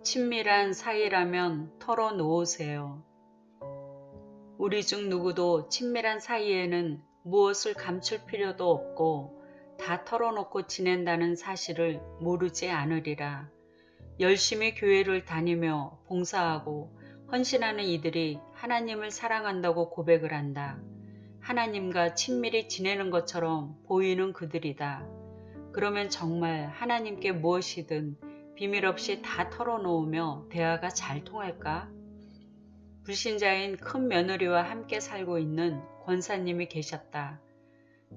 친밀한 사이라면 털어놓으세요. 우리 중 누구도 친밀한 사이에는 무엇을 감출 필요도 없고 다 털어놓고 지낸다는 사실을 모르지 않으리라. 열심히 교회를 다니며 봉사하고 헌신하는 이들이 하나님을 사랑한다고 고백을 한다. 하나님과 친밀히 지내는 것처럼 보이는 그들이다. 그러면 정말 하나님께 무엇이든 비밀 없이 다 털어놓으며 대화가 잘 통할까? 불신자인 큰 며느리와 함께 살고 있는 권사님이 계셨다.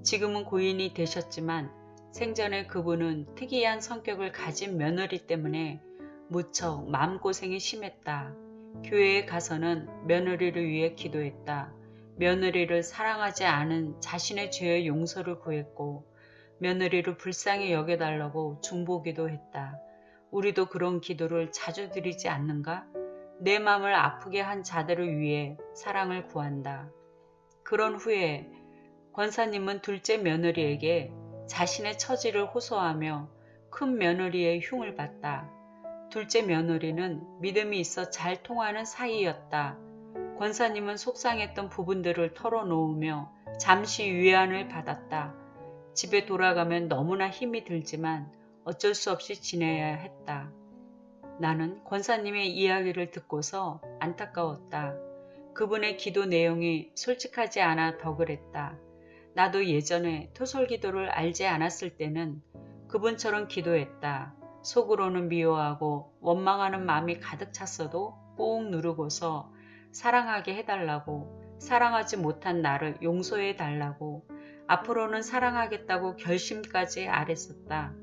지금은 고인이 되셨지만 생전에 그분은 특이한 성격을 가진 며느리 때문에 무척 마음고생이 심했다. 교회에 가서는 며느리를 위해 기도했다. 며느리를 사랑하지 않은 자신의 죄의 용서를 구했고 며느리를 불쌍히 여겨달라고 중보기도 했다. 우리도 그런 기도를 자주 드리지 않는가? 내 마음을 아프게 한 자들을 위해 사랑을 구한다. 그런 후에 권사님은 둘째 며느리에게 자신의 처지를 호소하며 큰 며느리의 흉을 봤다. 둘째 며느리는 믿음이 있어 잘 통하는 사이였다. 권사님은 속상했던 부분들을 털어놓으며 잠시 위안을 받았다. 집에 돌아가면 너무나 힘이 들지만 어쩔 수 없이 지내야 했다. 나는 권사님의 이야기를 듣고서 안타까웠다. 그분의 기도 내용이 솔직하지 않아 더 그랬다. 나도 예전에 토솔기도를 알지 않았을 때는 그분처럼 기도했다. 속으로는 미워하고 원망하는 마음이 가득 찼어도 꾹 누르고서 사랑하게 해달라고, 사랑하지 못한 나를 용서해 달라고, 앞으로는 사랑하겠다고 결심까지 아랬었다.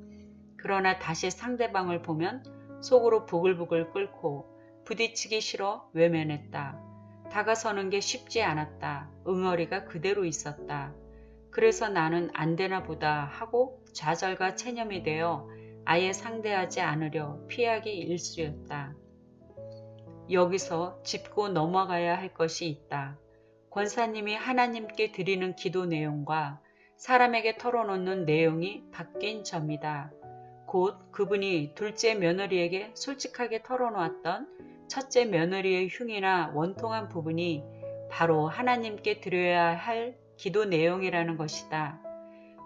그러나 다시 상대방을 보면 속으로 부글부글 끓고 부딪히기 싫어 외면했다. 다가서는 게 쉽지 않았다. 응어리가 그대로 있었다. 그래서 나는 안 되나 보다 하고 좌절과 체념이 되어 아예 상대하지 않으려 피하기 일쑤였다. 여기서 짚고 넘어가야 할 것이 있다. 권사님이 하나님께 드리는 기도 내용과 사람에게 털어놓는 내용이 바뀐 점이다. 곧 그분이 둘째 며느리에게 솔직하게 털어놓았던 첫째 며느리의 흉이나 원통한 부분이 바로 하나님께 드려야 할 기도 내용이라는 것이다.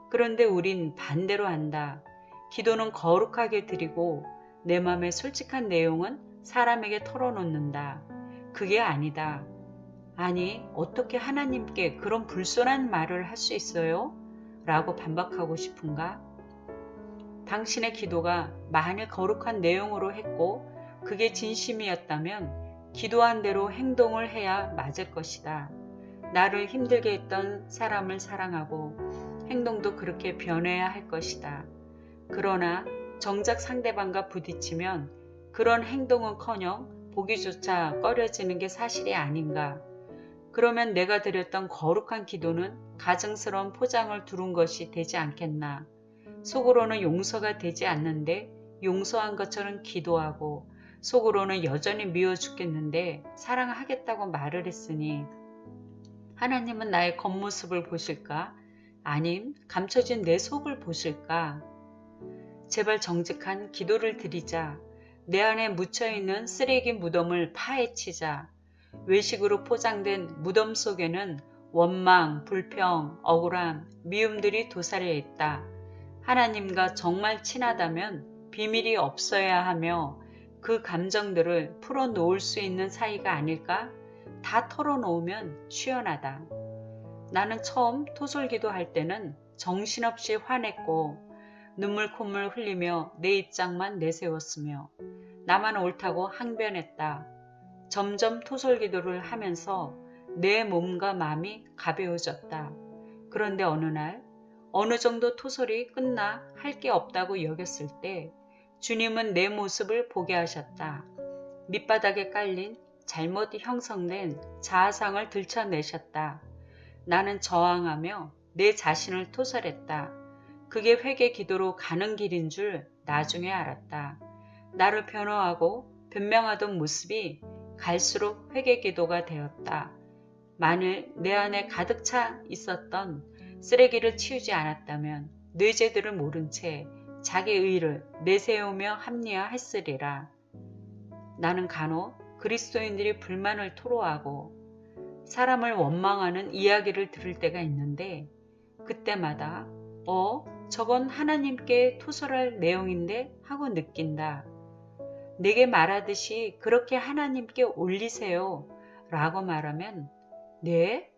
그런데 우린 반대로 한다. 기도는 거룩하게 드리고 내 맘의 솔직한 내용은 사람에게 털어놓는다. 그게 아니다. 아니, 어떻게 하나님께 그런 불손한 말을 할 수 있어요? 라고 반박하고 싶은가? 당신의 기도가 만일 거룩한 내용으로 했고 그게 진심이었다면 기도한 대로 행동을 해야 맞을 것이다. 나를 힘들게 했던 사람을 사랑하고 행동도 그렇게 변해야 할 것이다. 그러나 정작 상대방과 부딪히면 그런 행동은커녕 보기조차 꺼려지는 게 사실이 아닌가. 그러면 내가 드렸던 거룩한 기도는 가증스러운 포장을 두른 것이 되지 않겠나. 속으로는 용서가 되지 않는데 용서한 것처럼 기도하고 속으로는 여전히 미워 죽겠는데 사랑하겠다고 말을 했으니 하나님은 나의 겉모습을 보실까? 아님 감춰진 내 속을 보실까? 제발 정직한 기도를 드리자. 내 안에 묻혀있는 쓰레기 무덤을 파헤치자. 외식으로 포장된 무덤 속에는 원망, 불평, 억울함, 미움들이 도사리어 있다. 하나님과 정말 친하다면 비밀이 없어야 하며 그 감정들을 풀어놓을 수 있는 사이가 아닐까? 다 털어놓으면 시원하다. 나는 처음 토솔기도 할 때는 정신없이 화냈고 눈물 콧물 흘리며 내 입장만 내세웠으며 나만 옳다고 항변했다. 점점 토솔기도를 하면서 내 몸과 마음이 가벼워졌다. 그런데 어느 날 어느 정도 토솔이 끝나 할 게 없다고 여겼을 때 주님은 내 모습을 보게 하셨다. 밑바닥에 깔린 잘못 형성된 자아상을 들춰내셨다. 나는 저항하며 내 자신을 토설했다. 그게 회개 기도로 가는 길인 줄 나중에 알았다. 나를 변호하고 변명하던 모습이 갈수록 회개 기도가 되었다. 만일 내 안에 가득 차 있었던 쓰레기를 치우지 않았다면 뇌죄들을 모른 채 자기 의를 내세우며 합리화했으리라. 나는 간혹 그리스도인들이 불만을 토로하고 사람을 원망하는 이야기를 들을 때가 있는데 그때마다 저건 하나님께 토설할 내용인데 하고 느낀다. 내게 말하듯이 그렇게 하나님께 올리세요 라고 말하면 네?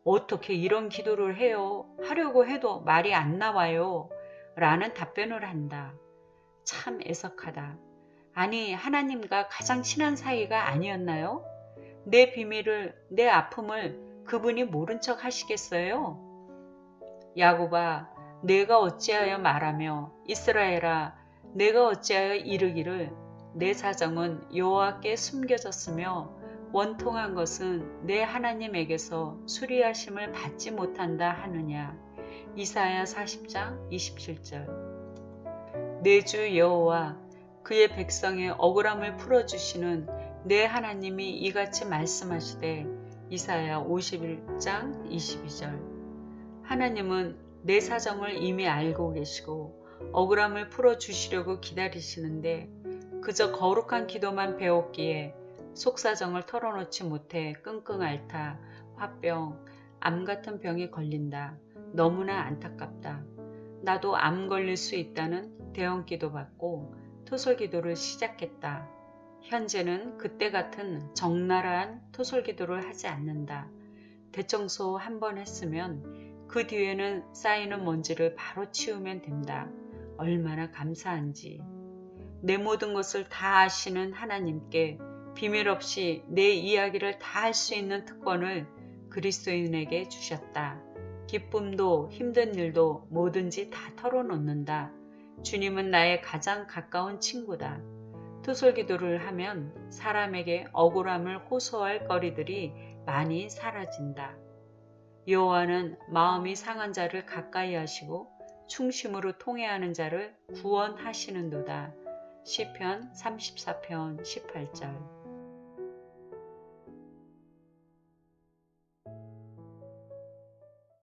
어떻게 이런 기도를 해요? 하려고 해도 말이 안 나와요 라는 답변을 한다. 참 애석하다. 아니 하나님과 가장 친한 사이가 아니었나요? 내 비밀을, 내 아픔을 그분이 모른 척 하시겠어요? 야곱아, 내가 어찌하여 말하며 이스라엘아, 내가 어찌하여 이르기를 내 사정은 여호와께 숨겨졌으며 원통한 것은 내 하나님에게서 수리하심을 받지 못한다 하느냐. 이사야 40장 27절. 내 주 여호와 그의 백성의 억울함을 풀어주시는 내 하나님이 이같이 말씀하시되 이사야 51장 22절. 하나님은 내 사정을 이미 알고 계시고 억울함을 풀어주시려고 기다리시는데 그저 거룩한 기도만 배웠기에 속사정을 털어놓지 못해 끙끙 앓다 화병, 암 같은 병에 걸린다. 너무나 안타깝다. 나도 암 걸릴 수 있다는 대언기도 받고 토설기도를 시작했다. 현재는 그때 같은 적나라한 토설기도를 하지 않는다. 대청소 한 번 했으면 그 뒤에는 쌓이는 먼지를 바로 치우면 된다. 얼마나 감사한지. 내 모든 것을 다 아시는 하나님께 비밀 없이 내 이야기를 다 할 수 있는 특권을 그리스도인에게 주셨다. 기쁨도 힘든 일도 뭐든지 다 털어놓는다. 주님은 나의 가장 가까운 친구다. 토설기도를 하면 사람에게 억울함을 호소할 거리들이 많이 사라진다. 여호와는 마음이 상한 자를 가까이 하시고 충심으로 통회하는 자를 구원하시는도다. 시편 34편 18절.